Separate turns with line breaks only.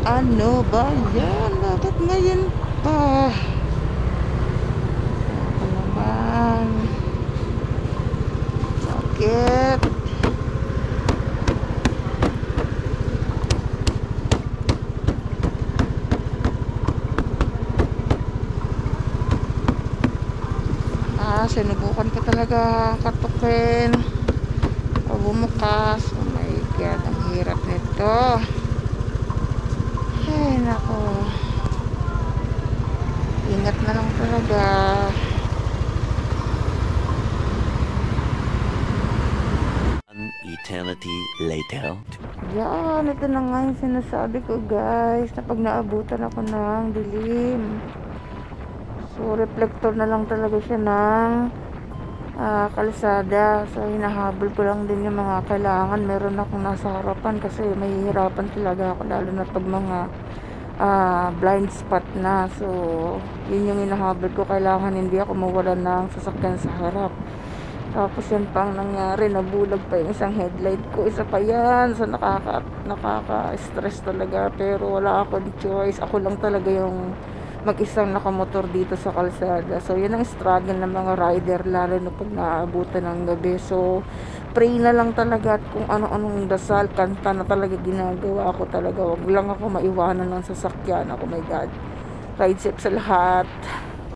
Ano ba yan? Bakit ngayon pa? Ako naman. Sakit. Sinubukan ko talaga katukin o bumukas. Oh my god, ang hirap nito. Ay nako, ingat na lang talaga.
An eternity later.
Yan, ito na nga yung sinasabi ko guys, na pag naabutan ako ng dilim, so reflector na lang talaga siya ng kalsada. So hinahabol ko lang din yung mga kailangan meron akong nasa harapan, kasi mahihirapan talaga ako lalo na pag mga blind spot na. So yun yung hinahabol ko, kailangan hindi ako mawalan ng sasakyan sa harap. Tapos yan pang nangyari, nabulag pa yung isang headlight ko, isa pa yan. So nakaka-stress talaga, pero wala akong choice. Ako lang talaga yung mag-isang nakamotor dito sa kalsada. So yun ang struggle ng mga rider, lalo na pag naaabutan ng gabi. So pray na lang talaga, at kung ano-anong dasal, kanta na talaga ginagawa ko talaga. Wag lang ako maiwanan ng sasakyan. Oh my god, ride safe sa lahat.